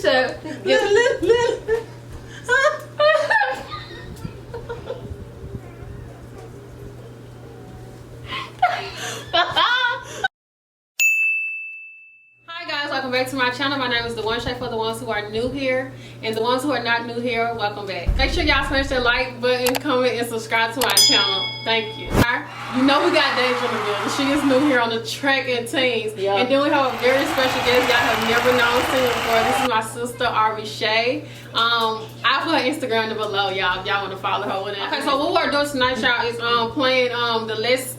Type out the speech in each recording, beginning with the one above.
said. Hi guys, welcome back to my channel. My name is The One Shay for the ones who are new here, and the ones who are not new here, welcome back. Make sure y'all smash that like button, comment, and subscribe to my channel. Thank you. You know we got Deja in the building. She is new here on the track and teens. Yep. And then we have a very special guest y'all have never known seen before. This is my sister, Ari Shay. I put her Instagram down below, y'all, if y'all want to follow her with it. Okay, so what we're doing tonight, y'all, is playing the list,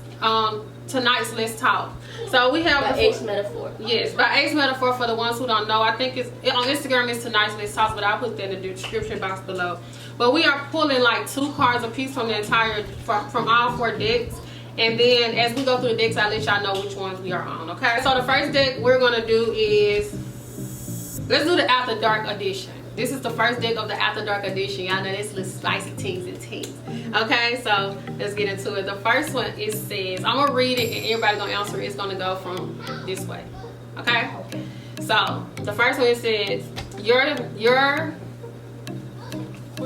tonight's Let's Talk. So we have By Ace Metaphor. Yes, by Ace Metaphor for the ones who don't know. I think it's on Instagram. It's tonight's Let's Talk, but I'll put that in the description box below. But we are pulling like 2 cards a piece from the entire from all 4 decks. And then as we go through the decks, I'll let y'all know which ones we are on, okay? So the first deck we're gonna do is, let's do the After Dark edition. This is the first deck of the After Dark edition. Y'all know this little spicy teens and teens. Okay, so let's get into it. The first one, it says, I'm gonna read it and everybody gonna answer it. It's gonna go from this way, okay? So the first one, it says, your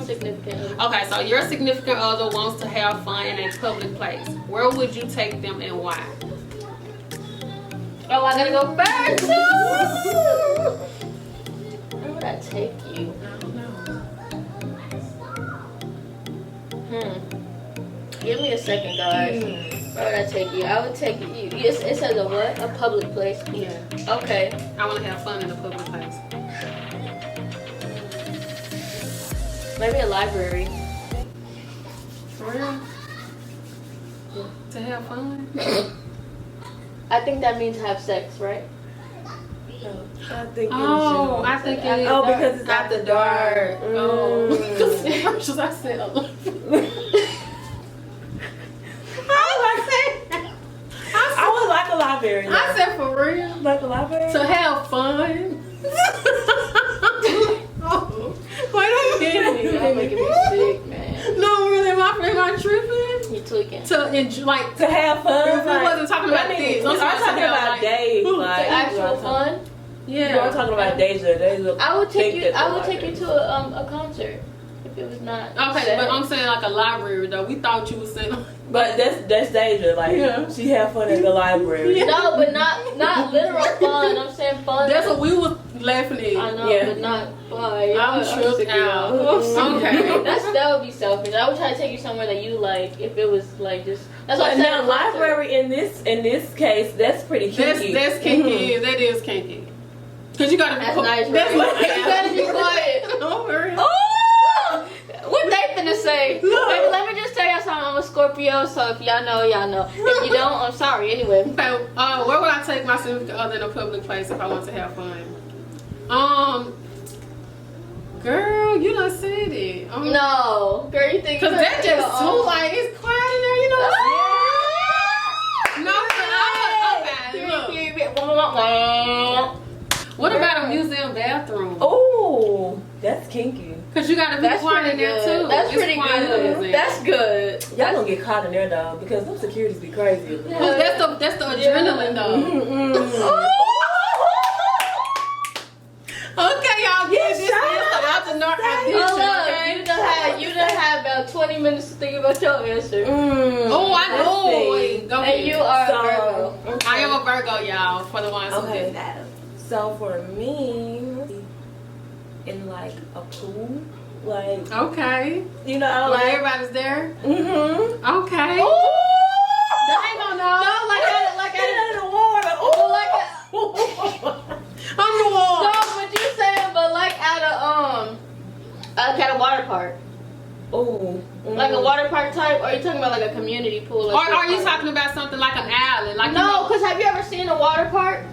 Significant. okay, so your significant other wants to have fun in a public place. Where would you take them and why? Oh, I gotta go first. Where would I take you? I don't know. Give me a second, guys. Where would I take you? I would take you. It says a what? A public place. Yeah, Okay. I want to have fun in a public place. Maybe a library. For real? To have fun? I think that means have sex, right? I think Oh, I think it is. Oh, because it's after dark. Oh, because at first I said a lot. I would like a library. I said for real. Like a library? To have fun. Oh, wait a minute. Y'all making me sick, man. No, really, am I tripping? You tweaking. To enjoy, like, To have fun. if we wasn't talking about this, I'm talking about days. To Like, actual fun. yeah. I'm talking about Deja. I would take you. I would take you to a concert if it was not. Okay, sad. but I'm saying like a library though. We thought you was saying. But that's Deja. Like, Yeah. she had fun at the library. No, but not literal fun. I'm saying fun. That's what we was laughing at. I know, Yeah. but not fun. I'm tripped out. Okay. That would be selfish. I would try to take you somewhere that you like. If it was like just. That's what But I'm saying. now, library in this case, that's pretty kinky. That's kinky. That is kinky. Cause you gotta be That's quiet. nice, That's right? what You gotta be quiet. Don't worry. Oh! What they finna say? Look. Baby, let me just tell y'all something. I'm a Scorpio, so if y'all know, y'all know. If you don't, I'm sorry. Anyway. Okay, where would I take my significant other in a public place if I want to have fun? Girl, you done said it. No. Girl, you think. Cause that just too like it's quiet in there, you know. No, okay. Look. What about a museum bathroom? Oh, that's kinky. Cause you gotta be That's quiet in pretty there good. too. That's It's pretty quiet in the good. museum. That's good. Y'all gonna get caught in there though, because them securities be crazy. Yeah. That's the adrenaline though. Okay, y'all get this is the After Dark edition. Hold up. Okay? You done had about 20 minutes to think about your answer. Oh, I know. Let's see. Wait, go ahead. And you are So, a Virgo. okay. I am a Virgo, y'all. For the ones who Okay. didn't have. So for me, in like a pool, like Okay. you know, Like like everybody's there. mm-hmm. Okay. They ain't gonna know. No, like Get in the water. Ooh. On the wall. No, but you saying, but like at a water park. Ooh. Like a water park type, or are you talking about like a community pool? Or are you talking about something like an alley? Like No, because have you ever seen a water park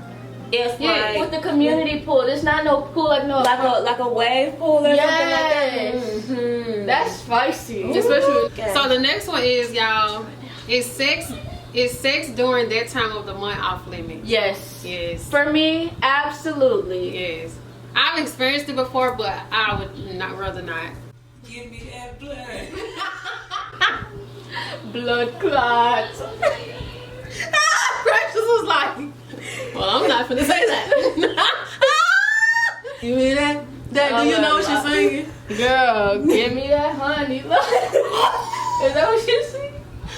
It's Yeah. with the community pool? There's not no pool like no. like a wave pool or something like that. Yes. Mm-hmm. That's spicy. Especially. Okay. So the next one is y'all. Is sex during that time of the month off limits? Yes. Yes. For me, absolutely. Yes. I've experienced it before, but I would not rather not. Give me that blood. Blood clots. Precious was like, well, I'm not finna say that. Give me that Dad, do you know what she's singing? Girl, give me that honey. Is that what she's singing?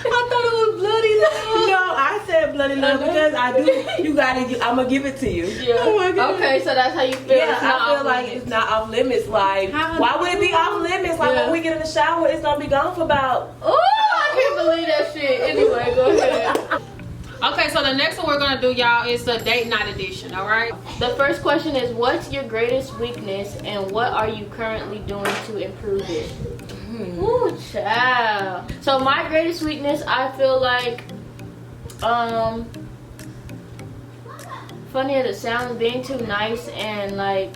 I thought it was Bloody Love. No, I said bloody love because I do. You gotta. I'm gonna give it to you. Yeah. Oh my God. Okay, so that's how you feel. Yeah, It's not I feel off like limits. it's not off limits. Like, why would it be off limits? Like, Yeah. when we get in the shower, it's gonna be gone for about. Ooh, I can't believe that shit. Anyway, go ahead. Okay, so the next one we're gonna do, y'all, is the date night edition. All right. The first question is, what's your greatest weakness and what are you currently doing to improve it? Ooh, child. So my greatest weakness, I feel like, funny as it sounds, being too nice and like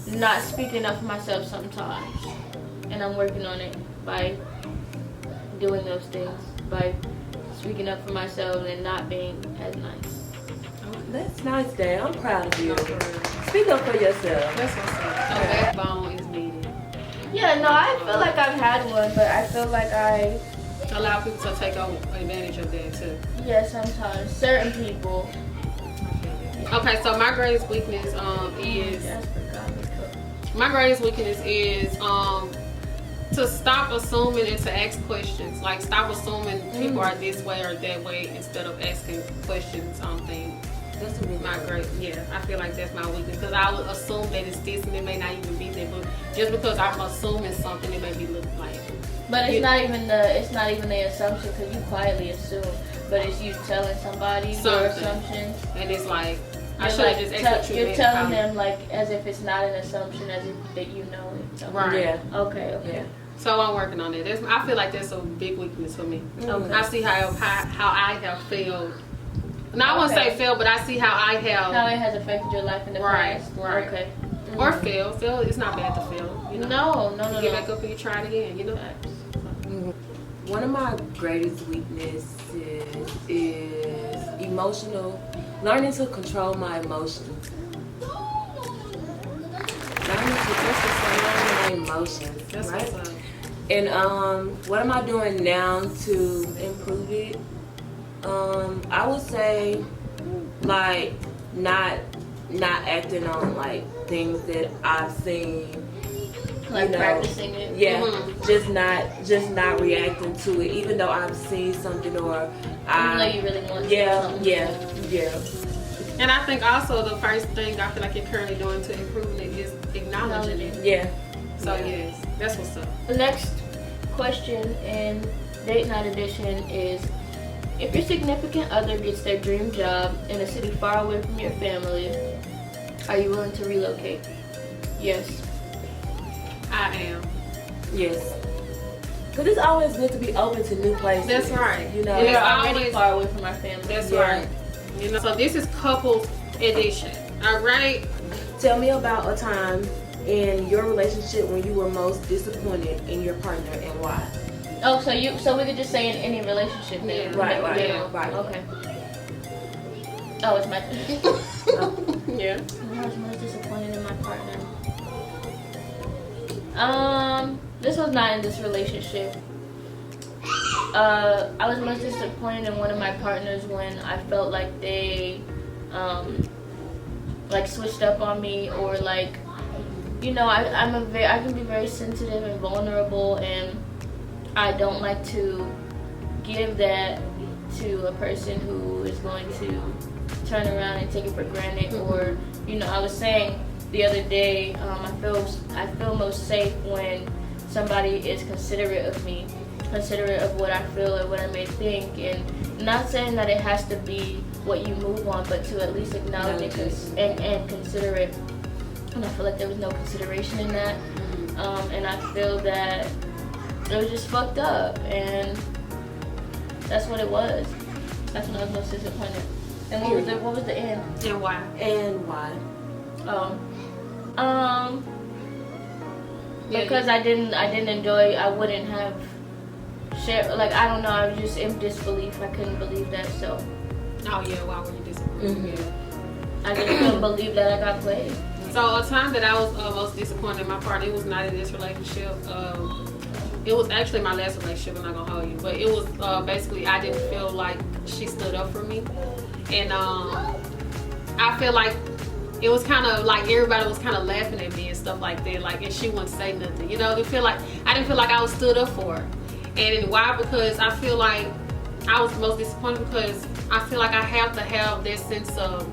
not speaking up for myself sometimes. And I'm working on it by doing those things, by speaking up for myself and not being as nice. That's nice, Dad. I'm proud of you. Speak up for yourself. That's what's up. A backbone is needed. Yeah, no, I feel like I've had one, but I feel like I, Allow people to take advantage of that too. yeah, sometimes certain people. Okay, so my greatest weakness is to stop assuming and to ask questions. Like, stop assuming people are this way or that way instead of asking questions on things. That's a really My great, yeah, I feel like that's my weakness because I would assume that it's this and it may not even be that, but just because I'm assuming something, it may be look like. But it's not even the assumption because you quietly assume, but it's you telling somebody your Something. assumptions. And it's like, I You're should have like, just asked what you you're meant. telling them like as if it's not an assumption, as if that you know it. So- Right. Yeah. Okay. Yeah. So I'm working on it. I feel like that's a big weakness for me. Okay. I see how I have failed. No, I won't say failed, but I see how I have. How it has affected your life in the Right, past. right. Okay. Or fail. Fail, it's not bad to fail. You know? No. You get back up and you try it again, you know? One of my greatest weaknesses is learning to control my emotions. Learning to just control my emotions, That's right? what's up. And what am I doing now to improve it? I would say like not acting on like things that I've seen. Like you know, practicing it. Yeah, Mhm. just not reacting to it, even though I've seen something or Even though you really want to. yeah, something. yeah. And I think also the first thing I feel like you're currently doing to improve it is acknowledging it. Yeah. So yes, that's what's up. The next question in date night edition is, if your significant other gets their dream job in a city far away from your family, are you willing to relocate? Yes. I am. Yes. Because it's always good to be open to new places. That's right. You know. And We're it's already always- far away from our family. That's Yeah. right. You know. So this is couples edition. All right. Tell me about a time in your relationship when you were most disappointed in your partner and why. Oh, so we could just say in any relationship then. Yeah. Right, right, Yeah. right. Okay. Oh, it's my turn. Yeah. I was most disappointed in my partner. This was not in this relationship. I was most disappointed in one of my partners when I felt like they, like switched up on me, or like, you know, I can be very sensitive and vulnerable, and I don't like to give that to a person who is going to turn around and take it for granted. Or, you know, I was saying the other day, I feel most safe when somebody is considerate of me, considerate of what I feel or what I may think, and not saying that it has to be what you move on, but to at least acknowledge it and consider it. And I feel like there was no consideration in that, and I feel that it was just fucked up, and that's what it was. That's when I was most disappointed. And what was the end? And why? And why? Because I didn't enjoy. I wouldn't have shared. Like, I don't know. I was just in disbelief. I couldn't believe that. So Oh yeah. Why were you disappointed? I just couldn't believe that I got played. So a time that I was most disappointed in my partner, it was not in this relationship. It was actually my last relationship. I'm not gonna hold you, but it was basically I didn't feel like she stood up for me, and I feel like it was kind of like everybody was kind of laughing at me and stuff like that. Like, and she wouldn't say nothing. You know, I didn't feel like I was stood up for her. And why? Because I feel like I was most disappointed because I feel like I have to have this sense of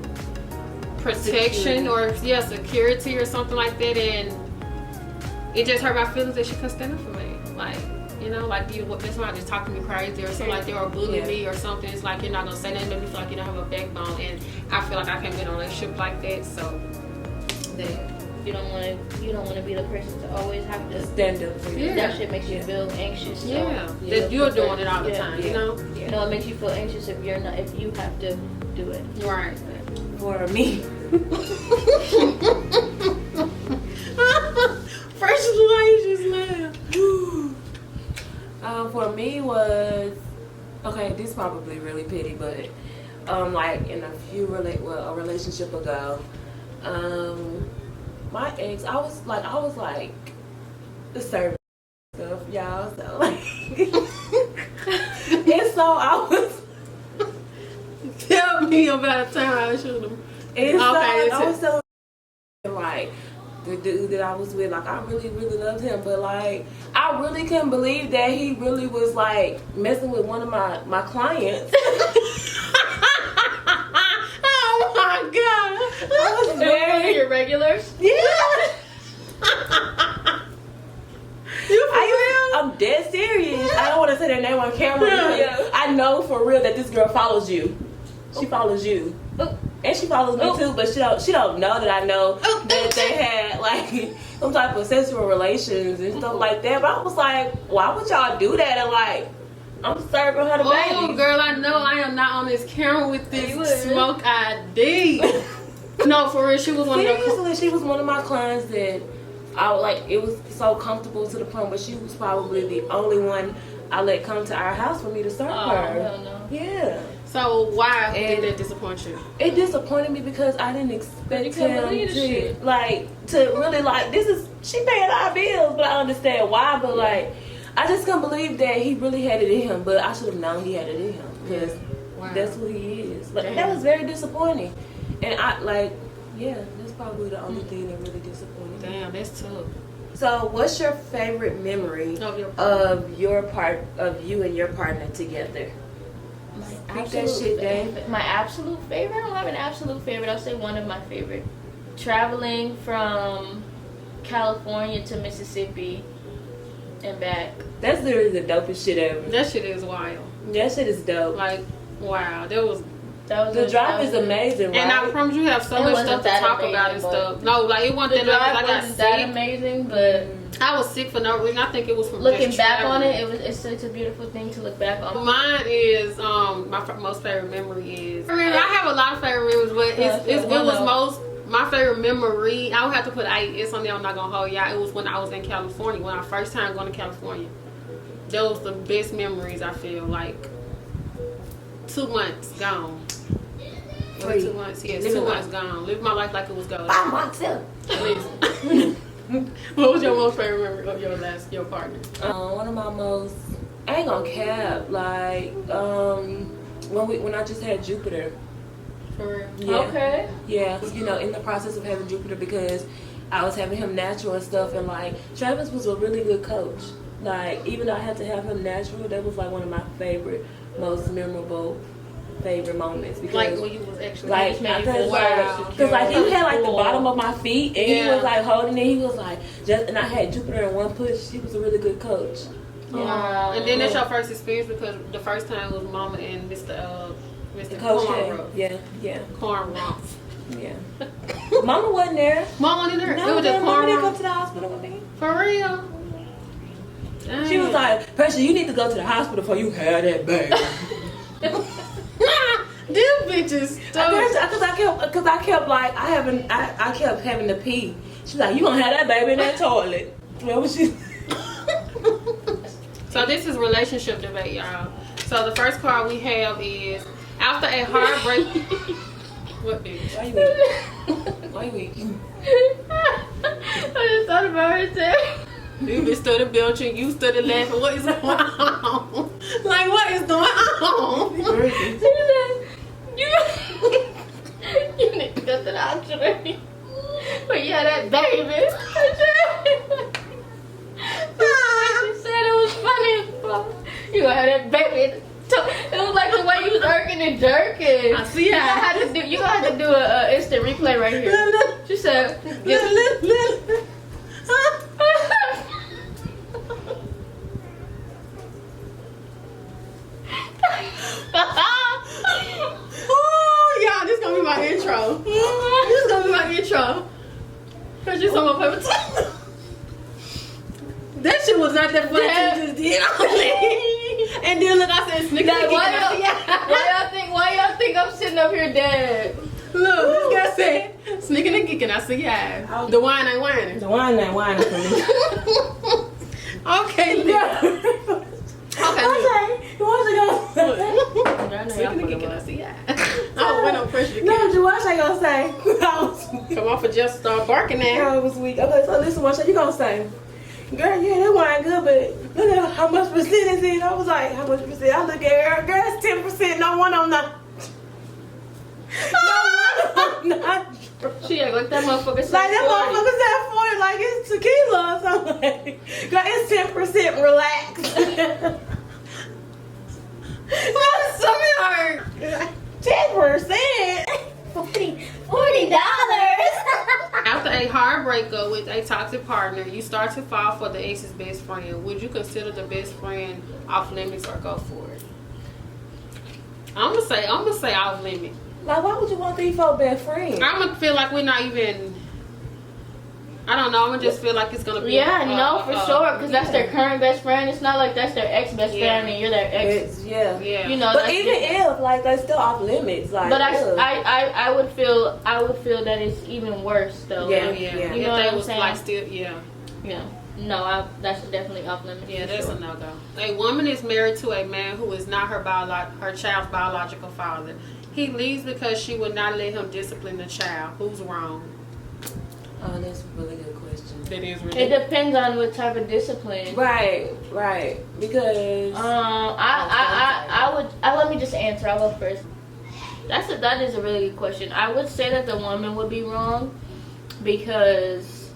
protection security or something like that, and it just hurt my feelings that she couldn't stand up for me. Like, you know, like if somebody just talking to me crazy or something like that, or bullying me or something, it's like you're not gonna say nothing, make me feel like you don't have a backbone, and I feel like I can't be in a relationship like that. So you don't want to be the person to always have to stand up for you. That shit makes you feel anxious. That you're doing it all the time. You know. You know, it makes you feel anxious if you have to do it. Right. For me. First why you just laugh. For me was this is probably really petty, but like in a relationship ago, my ex, I was like the service stuff, y'all. So like, and so I was. Tell me about a time I should have. I was so like the dude that I was with, like I really, really loved him, but like I really couldn't believe that he really was like messing with one of my clients. Oh my god! I was very your regulars. Yeah. I'm dead serious. I don't want to say their name on camera. Yeah. I know for real that this girl follows you. She follows you. And she follows me too, but she don't know that I know that they had like some type of sexual relations and stuff like that. But I was like, why would y'all do that? And like, I'm serving her the baby. Oh, girl, I know I am not on this camera with this smoke ID. No, for real, she was one of Seriously, she was one of my clients that I like. It was so comfortable to the point where she was probably the only one I let come to our house for me to serve her. Hell no. Yeah. So why did that disappoint you? It disappointed me because I didn't expect him to really like she paying our bills, but I understand why. But like, I just couldn't believe that he really had it in him. But I should have known he had it in him because that's who he is. But that was very disappointing, and that's probably the only thing that really disappointed me. Damn, that's tough. So, what's your favorite memory of you and your partner together? My absolute favorite? I don't have an absolute favorite. I'll say one of my favorite. Traveling from California to Mississippi and back. That's literally the dopest shit ever. That shit is wild. That shit is dope. Like, wow. The drive is amazing, right? And I promise you have so much stuff to talk about and stuff. No, like it wasn't that amazing. I got that amazing, but I was sick for no reason. I think it was from looking back on it. It's a beautiful thing to look back on. Mine is my most favorite memory is. I mean, I have a lot of favorite memories, but my favorite memory. I would have to put IES on there. I'm not gonna hold y'all. It was when I was in California. When I first time going to California. That was the best memories. I feel like 2 months gone. 2 months, yes. 2 months gone. Live my life like it was going. 5 months up. What was your most favorite memory of your partner? One of my most, I ain't gonna cap, like when I just had Jupiter. For real? Yeah. Okay. Yeah, in the process of having Jupiter, because I was having him natural and stuff, and like Travis was a really good coach. Like, even though I had to have him natural, that was like one of my most memorable moments, because like when you was actually because like he had like the bottom of my feet and he was like holding it. He was like and I had Jupiter in one push. He was a really good coach. Yeah. And then that's your first experience, because the first time was Mama and Mr. Cornrow. Yeah. Cornrow. Yeah. Mama wasn't there. Mama wasn't there. No, it was just Mama didn't Cornrow. come to the hospital with me. For real. Dang. She was like, Pressure, you need to go to the hospital before you have that baby. Them bitches. Because I kept like I kept having to pee. She's like, you gonna have that baby in that toilet. What was she? So this is relationship debate, y'all. So the first card we have is after a heartbreak. What bitch? Why you eating? I just thought about her too. You just started belching, you started laughing. What is going on? Like, what is going on? You need discuss it actually. But yeah, that baby. She said it was funny as fuck. You gonna have that baby. It was like the way you was irking and jerking. I see You gonna have to do a instant replay right here. She said, Oh, y'all, this gonna be my intro. This is gonna be my intro. Cause you saw my paper towel. That shit was not that funny. You just did. And then look, I said, sneaking. Why y'all think I'm sitting up here dead? Look, this guy said, sneaking and geeking. I said, yeah. The wine ain't whining. The wine ain't whining for me. Okay, look. Okay, look. Sneaking and geeking. I said, yeah. I don't want no pressure to No, get. Joash ain't gonna say. Come off and just start barking now. Girl, it was weak. Okay, so listen, what you gonna say? Girl, yeah, that wine good, but look at how much percent is in. I was like, how much percent? I look at her, girl, it's 10%. No one on the. No one on the. She act like that motherfucker said Like that motherfucker said 40, like it's tequila or something. Girl, it's 10%. Relax. My stomach hurt. 10%. $40. After a heartbreaker with a toxic partner, you start to fall for the ex's best friend. Would you consider the best friend off limits or go for it? I'm gonna say off limit. Like, why would you want these folks best friends? I'm gonna feel like we're not even. I don't know. I'm gonna just feel like it's gonna be. Yeah, no, for sure, because that's their current best friend. It's not like that's their ex best Yeah. friend and you're their ex. Yeah. Yeah. You know, But that's even different. if, like, they're still off limits, like. But ugh. I would feel that it's even worse though. Yeah. Like, Yeah. You know If what they I'm was saying? like still, yeah. Yeah. No, that's definitely off limits. Yeah, for that's sure. a no go. A woman is married to a man who is not her child's biological father. He leaves because she would not let him discipline the child. Who's wrong? Oh, that's a really good question. That is It really. depends on what type of discipline. Right. Because. Let me just answer. I'll go first. That is a really good question. I would say that the woman would be wrong because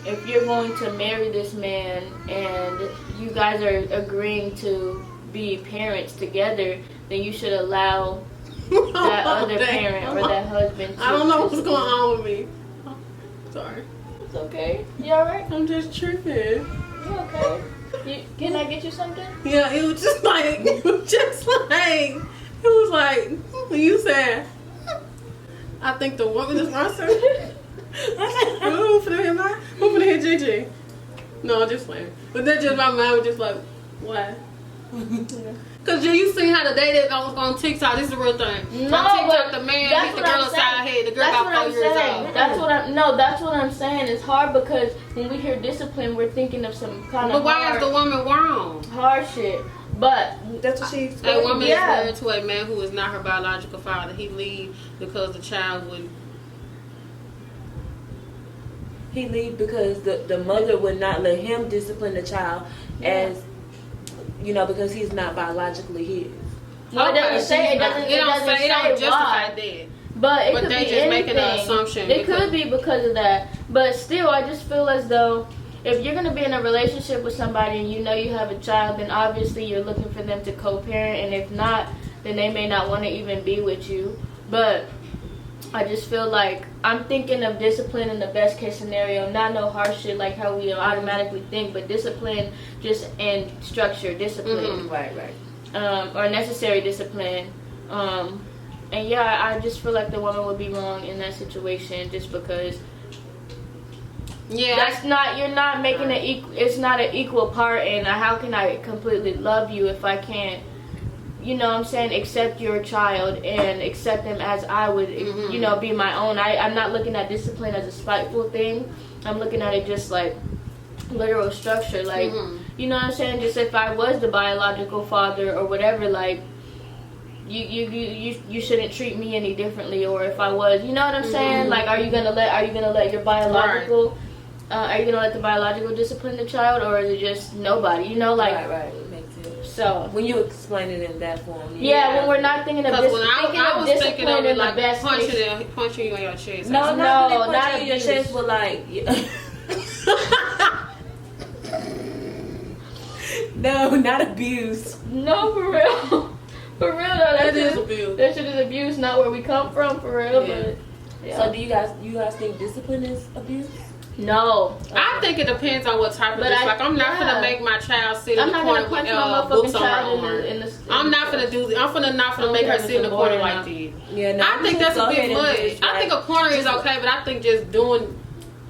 if you're going to marry this man and you guys are agreeing to be parents together, then you should allow that other parent or that husband to. I don't know what's going on with me. Sorry. It's okay. You alright? I'm just tripping. You okay? Can I get you something? Yeah, it was just like, when you said, I think the woman is my son. I said, who for the hit Gigi? No, I'm just playing. But then just my mind was just like, why? Cause you seen how the day that I was on TikTok, this is a real thing. No, on TikTok, but the man that's hit the what I'm girl upside the head. The girl That's about what 4 I'm years saying. old. That's what I'm saying. It's hard because when we hear discipline, we're thinking of some kind But of why is the woman wrong? hard shit. But That's what she's. A woman Yeah. is married to a man who is not her biological father. He leave because the child would. He leave because the mother would not let him discipline the child as, because he's not biologically his. no, it doesn't say. It doesn't say why. that. But it But could they be just anything. making an assumption It because- could be because of that. But still, I just feel as though if you're gonna be in a relationship with somebody and you know you have a child, then obviously you're looking for them to co-parent. And if not, then they may not want to even be with you. But I just feel like I'm thinking of discipline in the best case scenario, not no harsh shit like how we automatically think, but discipline just and structure, discipline, Right. or necessary discipline. And yeah, I just feel like the woman would be wrong in that situation just because Yeah. you're not making it's not an equal part, and how can I completely love you if I can't, accept your child and accept them as I would, be my own. I'm not looking at discipline as a spiteful thing. I'm looking at it just like literal structure. Like, you know what I'm saying? Just if I was the biological father or whatever, like, you shouldn't treat me any differently. Or if I was, you know what I'm saying? Like, are you gonna let your biological, are you gonna let the biological discipline the child, or is it just nobody? Right. It makes sense. So When you explain it in that form. yeah, when we're not thinking of Because when thinking I of was thinking discipline of it in the like best punching case. punching you on your chest. No, No, not really not punching your abuse. chest, but like. No, not abuse. No, for real. For real though, That is abuse. That shit is abuse, not where we come from, for real. Yeah. But yeah. So do you guys think discipline is abuse? No. I think it depends on what type of But like I'm not yeah. gonna make my child sit in I'm the not corner gonna punch with my motherfucking books on her child arm. in the I'm not gonna do that. I'm not gonna make her sit in the corner like that. Yeah, no. I think that's a bit much. I think a corner is okay, but I think just doing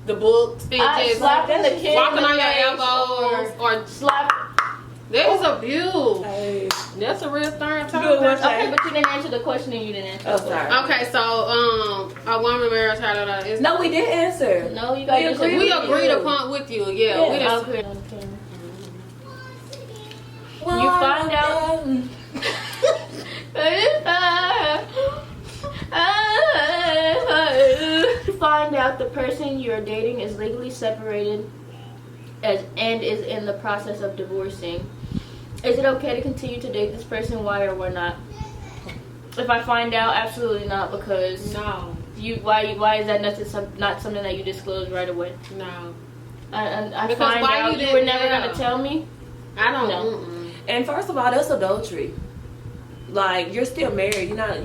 the books and just slapping the kid walking in the on your face elbows or slap. that is abuse. Hey. That's a real thing. Good one. Okay, but you didn't answer the question and you didn't answer. Oh, the question. sorry. Okay, so a woman married her is No, we did answer. No, you guys We we agreed. agreed upon with you. Yeah, Yeah, we just Okay. Well, You find out. You find out the person you're dating is legally separated and is in the process of divorcing. Is it okay to continue to date this person? Why or why not? If I find out, absolutely not, because no. why is that not something that you disclose right away? No. I Because find why out you you were didn't never know? gonna tell me. I don't No. mm-mm. And first of all, that's adultery. Like, you're still married. You're not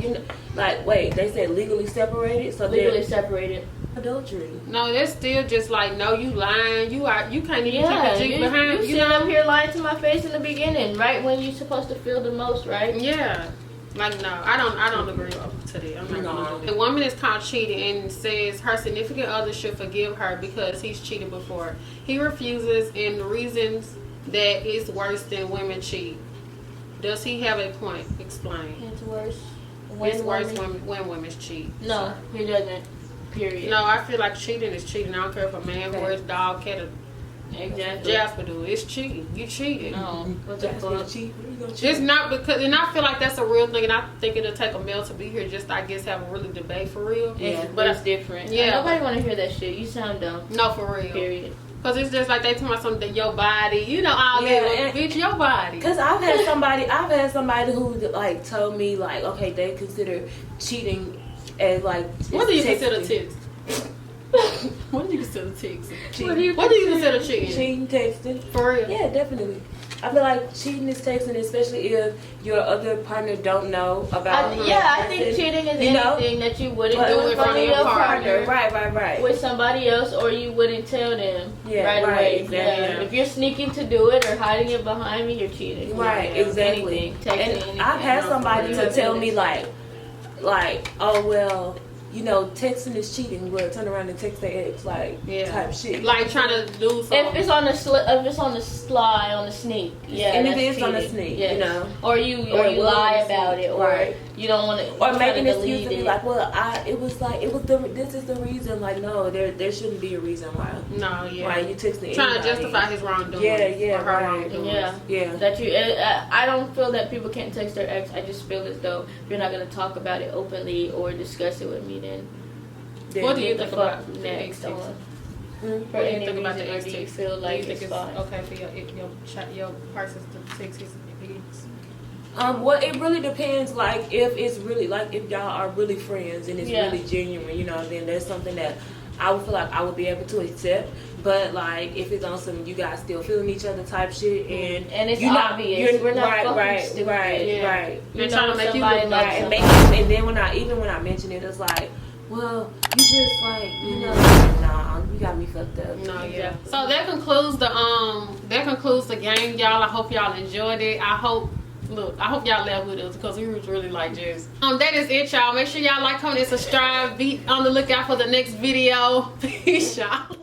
like, wait, they said legally separated, so Legally they're separated. adultery. No, that's still just like no, you lying. You can't even Yeah, keep a you G behind. sitting up here lying to my face in the beginning, right when you're supposed to feel the most, right? Yeah. Like no, I don't agree to that. I'm not gonna do that. The woman is caught cheating and says her significant other should forgive her because he's cheated before. He refuses, and the reasons that it's worse than women cheat. Does he have a point? Explain. It's worse. It's worse when women cheat. No, he doesn't. Period. No, I feel like cheating is cheating. I don't care if a man, horse, dog, cat, or Exactly. Jasper do. It's cheating. You cheating. No. What the fuck? It's not because, and I feel like that's a real thing, and I think it'll take a male to be here just, I guess, have a really debate for real. Yeah, but but it's different. Yeah. Nobody want to hear that shit. You sound dumb. no, for real. Period. Because it's just like they talking about something that your body, you know, all Yeah, that, and- bitch, your body. Cause I've had somebody who like told me like, okay, they consider cheating as like. What do you consider texting. text? What do you consider texting? Cheating. What do you consider cheating? Cheating, texting. For real? Yeah, definitely. I feel like cheating is texting, especially if your other partner don't know about. I think cheating is You know? anything that you wouldn't But- do in front of your partner. Right. With somebody else, or you wouldn't tell them Yeah, right right, away. exactly. Yeah. If you're sneaking to do it or hiding it behind me, you're cheating. Right, Yeah. exactly. Anything, texting, And anything. I've had somebody Yeah. to tell me like, oh well, you know, texting is cheating. Well, turn around and text their ex, like type shit. Like trying to do something. If it's on the if it's on the sly, on the sneak, yeah, And if that's it's on the cheating. sneak, Yes. you know. or you Or you it was lie on the about sneak. it, or Right. you don't want to, Or make an excuse delete to be it. like, well, this is the reason. Like, no, there shouldn't be a reason why. No, yeah. Why you texting Trying anybody. to justify his wrongdoing. Yeah, or her right. wrongdoing. Yeah. That you, I don't feel that people can't text their ex. I just feel as though if you're not gonna talk about it openly or discuss it with me, then What do you get the think fuck about the next ex on. Mm-hmm. For What do you any think about reason, the or ex do you text? feel like do you it's think fine? okay for your person to text his ex? Well, it really depends. Like, if it's really like if y'all are really friends and it's Yeah. really genuine, you know, then that's something that I would feel like I would be able to accept. But like, if it's on some you guys still feeling each other type shit, and it's you're obvious. you're We're not right, fucking right, stupid. right, Yeah. right. You They're know trying to make you somebody look loves Right, and, somebody. and then when I mention it, it's like, well, you just like, you know, nah, you got me fucked up. No, yeah. Exactly. So that concludes the game, y'all. I hope y'all enjoyed it. I hope y'all left with us because we was really like just. That is it, y'all. Make sure y'all like, comment, and subscribe. Be on the lookout for the next video. Peace, y'all.